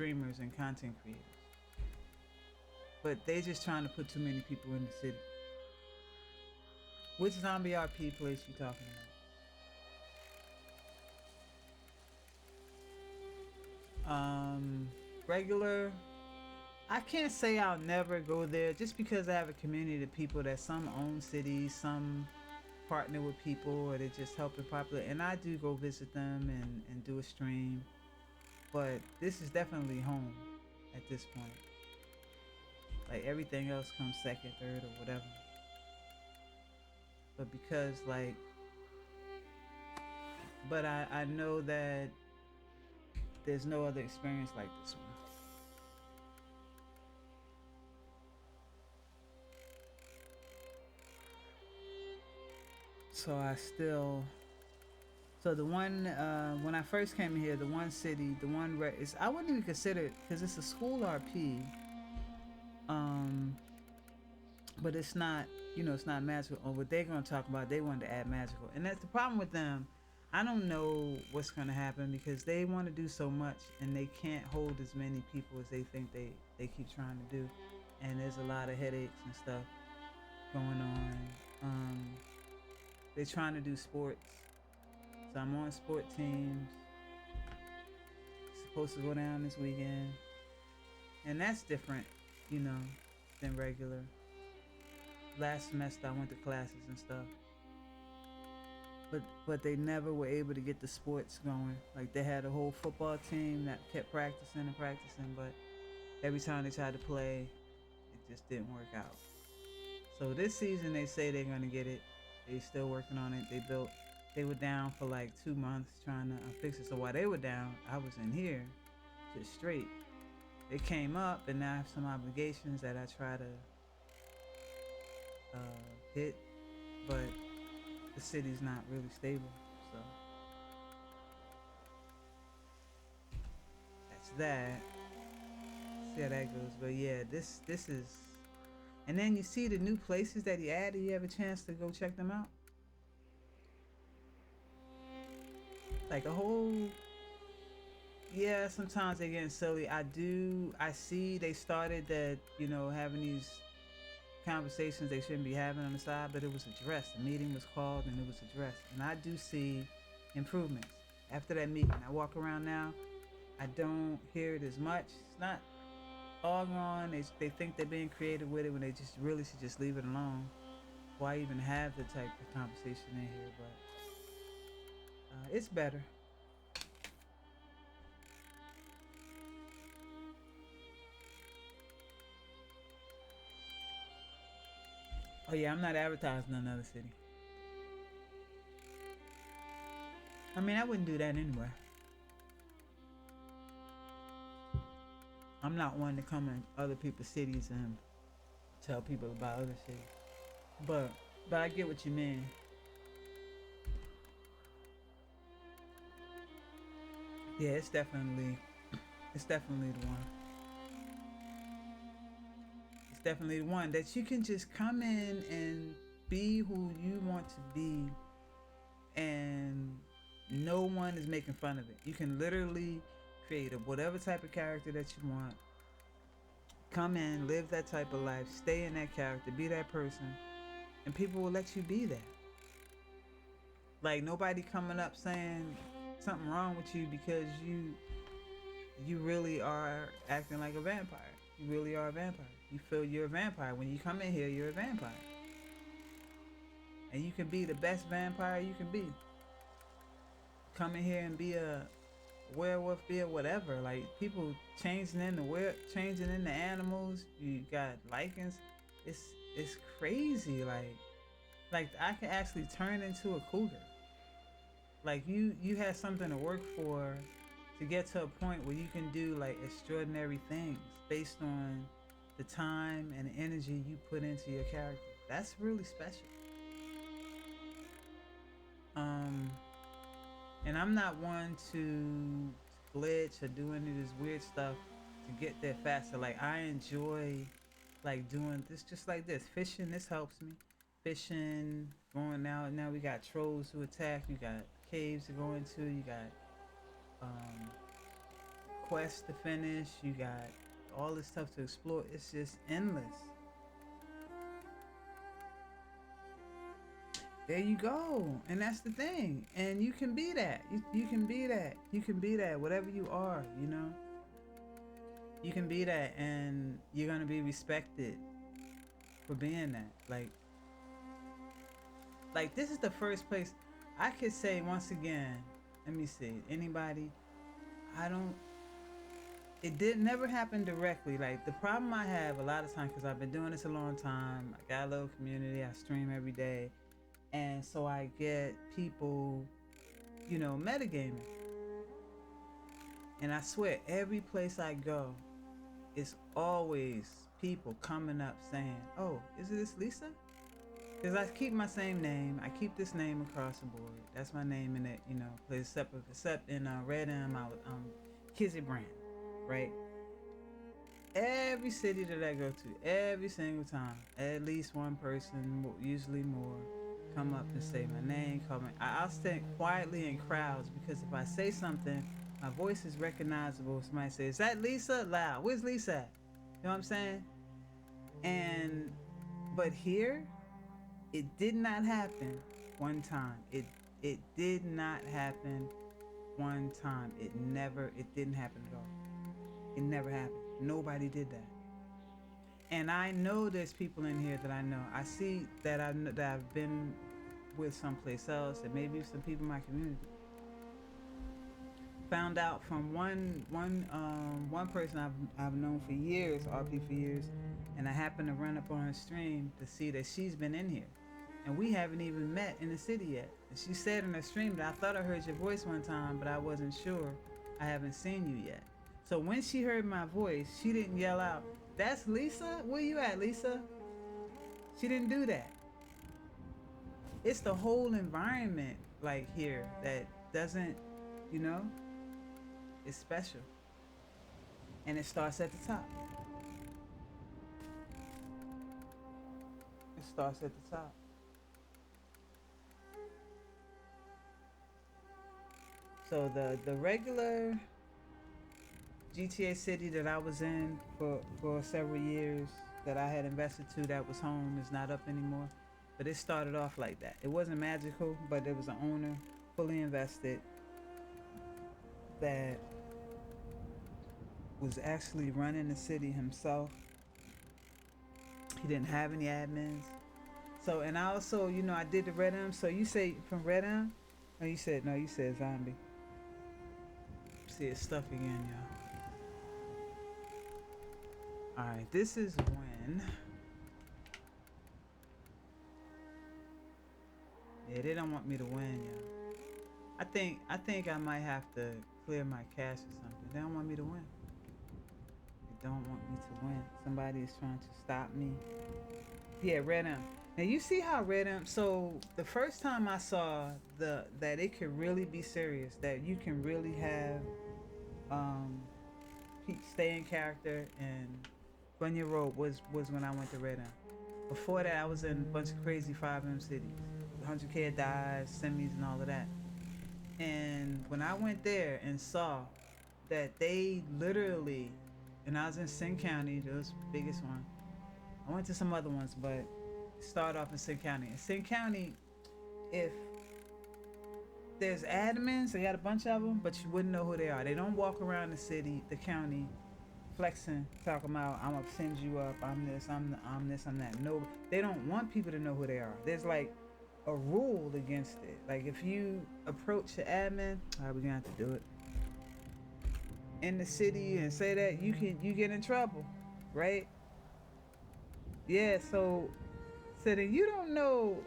streamers and content creators. But they just trying to put too many people in the city. Which zombie RP place you talking about? Regular. I can't say I'll never go there just because I have a community of people that some own cities, some partner with people, or they just helping popular. And I do go visit them and do a stream. But this is definitely home at this point. Like everything else comes second, third, or whatever. But because like, but I know that there's no other experience like this one. So I still, so the one when I first came here, the one city, the one where is I wouldn't even consider it because it's a school RP, um, but it's not, you know, it's not magical. Or what they're gonna talk about, they wanted to add magical, and that's the problem with them. I don't know what's gonna happen because they want to do so much and they can't hold as many people as they think they keep trying to do, and there's a lot of headaches and stuff going on. They're trying to do sports, so I'm on sport teams. Supposed to go down this weekend, and that's different, you know, than regular. Last semester I went to classes and stuff, but they never were able to get the sports going. Like they had a whole football team that kept practicing and practicing, but every time they tried to play, it just didn't work out. So this season they say they're gonna get it. They still working on it. They were down for like 2 months trying to fix it. So while they were down, I was in here just straight. It came up, and now I have some obligations that I try to uh, hit, but the city's not really stable. So that's that. See how that goes. But yeah, this is. And then you see the new places that he added. You have a chance to go check them out. Like a whole. Yeah, sometimes they're getting silly. I see they started that, you know, having these conversations they shouldn't be having on the side, but it was addressed. The meeting was called and it was addressed. And I do see improvements. After that meeting, I walk around now, I don't hear it as much. It's not all gone. They think they're being creative with it when they just really should just leave it alone. Why even have the type of conversation in here? But it's better. Oh yeah, I'm not advertising in another city. I mean, I wouldn't do that anyway. I'm not one to come in other people's cities and tell people about other cities. But but I get what you mean. Yeah, it's definitely the one. It's definitely the one that you can just come in and be who you want to be, and no one is making fun of it. You can literally create whatever type of character that you want. Come in, live that type of life, stay in that character, be that person, and people will let you be that. Like nobody coming up saying something wrong with you because you really are acting like a vampire. You really are a vampire. You feel you're a vampire. When you come in here, you're a vampire. And you can be the best vampire you can be. Come in here and be a werewolf, be a whatever. Like people changing into animals. You got lichens. It's crazy. Like I can actually turn into a cougar. Like you had something to work for to get to a point where you can do like extraordinary things based on the time and the energy you put into your character. That's really special. Um, and I'm not one to glitch or do any of this weird stuff to get there faster. Like I enjoy like doing this just like this. Fishing, this helps me. Fishing, going out. Now we got trolls to attack. You got caves to go into. You got um, quests to finish. You got all this stuff to explore. It's just endless. There you go. And that's the thing. And you can be that. You can be that. You can be that. Whatever you are, you know? You can be that, and you're going to be respected for being that. Like this is the first place I could say once again. Let me see. Anybody? I don't. It did never happen directly. Like the problem I have a lot of times, because I've been doing this a long time. I got a little community. I stream every day, and so I get people, you know, metagaming. And I swear, every place I go, it's always people coming up saying, "Oh, is this Lisa?" Because I keep my same name. I keep this name across the board. That's my name in it, you know, place except in Red M, I was Kizzy Brand, right? Every city that I go to, every single time, at least one person, usually more, come up and say my name, call me. I'll stand quietly in crowds because if I say something, my voice is recognizable. Somebody says, "Is that Lisa?" Loud. Where's Lisa at? You know what I'm saying? And, but here, it did not happen one time. It did not happen one time. It didn't happen at all. It never happened. Nobody did that. And I know there's people in here that I know. I see that I've been with someplace else, and maybe some people in my community. Found out from one person I've known for years, RP for years, and I happened to run up on her stream to see that she's been in here. And we haven't even met in the city yet. And she said in her stream that I thought I heard your voice one time, but I wasn't sure. I haven't seen you yet. So when she heard my voice, she didn't yell out, "That's Lisa? Where you at, Lisa?" She didn't do that. It's the whole environment like here that doesn't, you know, it's special. And it starts at the top. It starts at the top. So the regular GTA city that I was in for several years that I had invested to that was home is not up anymore. But it started off like that. It wasn't magical, but there was an owner fully invested that was actually running the city himself. He didn't have any admins. So, and I also, you know, I did the Red M. So you say from Red M? Oh, you said, no, you said zombie. See, it's stuff again, y'all. Alright, this is when. Yeah, they don't want me to win, y'all. I think I might have to clear my cash or something. They don't want me to win. They don't want me to win. Somebody is trying to stop me. Yeah, Red M. Now you see how Red M. So the first time I saw that it could really be serious, that you can really have stay in character and run your road was when I went to Red M. Before that, I was in a bunch of crazy 5M cities, 100K dives, semis, and all of that. And when I went there and saw that they literally, and I was in Sin County, that was the biggest one. I went to some other ones, but start off in Sin County. In Sin County, if there's admins, they got a bunch of them, but you wouldn't know who they are. They don't walk around the city, the county, flexing, talking about, "I'm gonna send you up, I'm this, I'm this, I'm that." No, they don't want people to know who they are. There's like a rule against it. Like if you approach the admin, all right, we're gonna have to do it in the city and say that, you get in trouble, right? Yeah, so then you don't know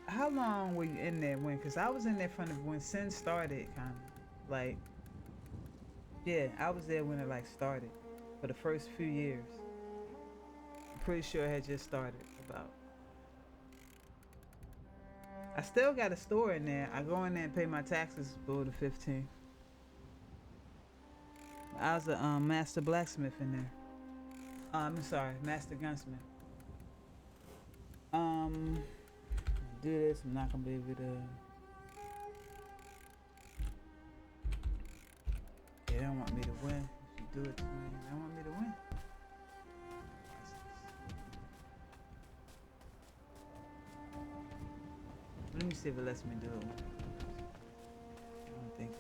how long were you in there when, because I was in there from when Sin started, kind of like, yeah, I was there when it like started for the first few years. I'm pretty sure it had just started about. I still got a store in there. I go in there and pay my taxes below the 15. I was a master blacksmith in there. I'm sorry, master gunsmith. Do this. I'm not gonna be able to. They don't want me to win. do it to me. They want me to win. Let me see if it lets me do it. I don't think it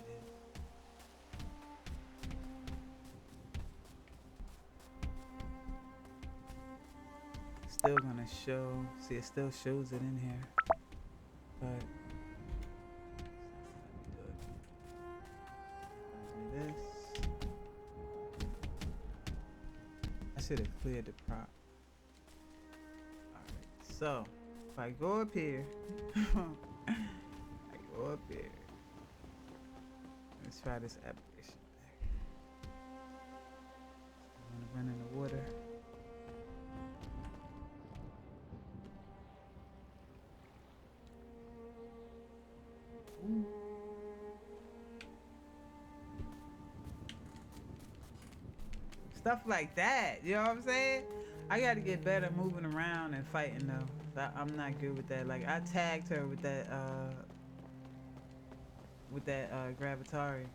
is. Still gonna show. See, it still shows it in here. But let me do it. This. I should have cleared the prop. Alright, so if I go up here, let's try this apparition. I'm gonna run in the water. Ooh. Stuff like that, you know what I'm saying? I gotta get better moving around and fighting though. I'm not good with that. Like I tagged her with that Gravitari.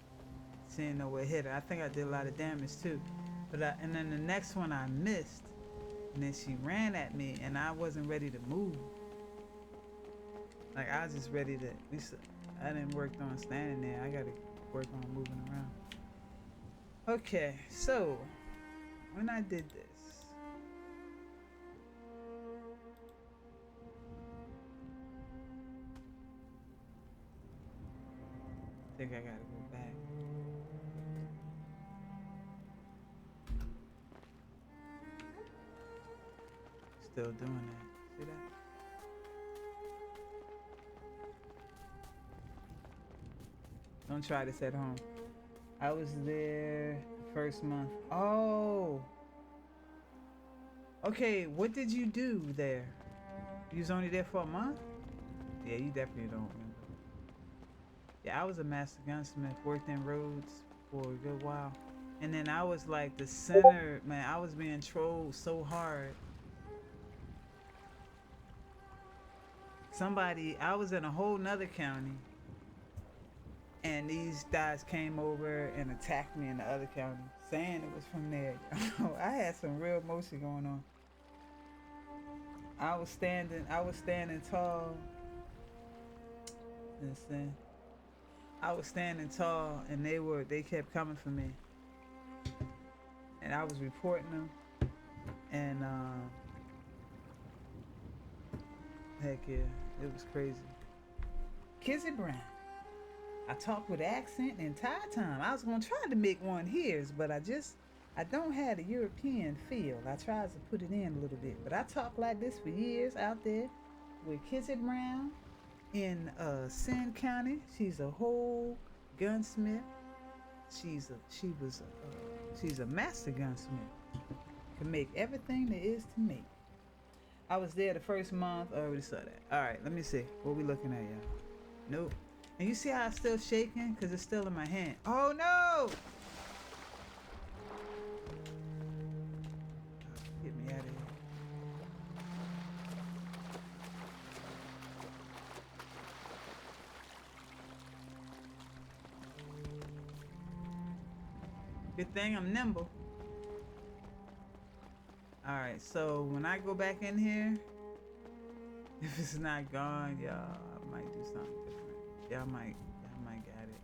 She didn't know what hit her. I think I did a lot of damage too. But and then the next one I missed, and then she ran at me, and I wasn't ready to move. Like I was just ready to. I didn't work on standing there. I gotta work on moving around. Okay, so when I did this, I think I gotta go back. Still doing that. See that? Don't try this at home. I was there the first month. Oh. Okay, what did you do there? You was only there for a month? Yeah, you definitely don't remember. Yeah, I was a master gunsmith, worked in roads for a good while. And then I was like the center, man, I was being trolled so hard. I was in a whole nother county. And these guys came over and attacked me in the other county, saying it was from there. I had some real emotion going on. I was standing tall. Listen. I was standing tall, and they kept coming for me. And I was reporting them. And heck yeah, it was crazy. Kizzy Brown. I talk with accent the entire time. I was gonna try to make one here, but I don't have the European feel. I tried to put it in a little bit, but I talked like this for years out there with Kizzy Brown in Sin County. She's a whole gunsmith. She's a master gunsmith. Can make everything there is to make. I was there the first month. I already saw that. All right, let me see. What we looking at, y'all? Nope. And you see how it's still shaking? Because it's still in my hand. Oh, no! Get me out of here. Good thing I'm nimble. Alright, so when I go back in here, if it's not gone, y'all, I might do something different. Y'all might get it.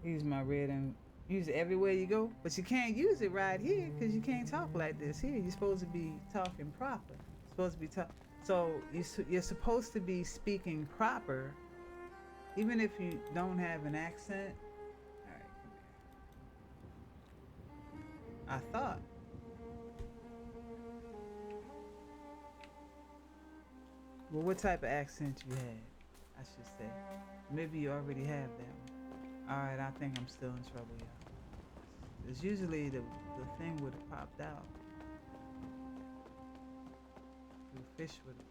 Use my red and use it everywhere you go, but you can't use it right here because you can't talk like this here. You're supposed to be talking proper. So you're supposed to be speaking proper, even if you don't have an accent. I thought. Well, what type of accent you had, I should say. Maybe you already have that one. Alright, I think I'm still in trouble, y'all. It's usually the thing would have popped out. The fish would have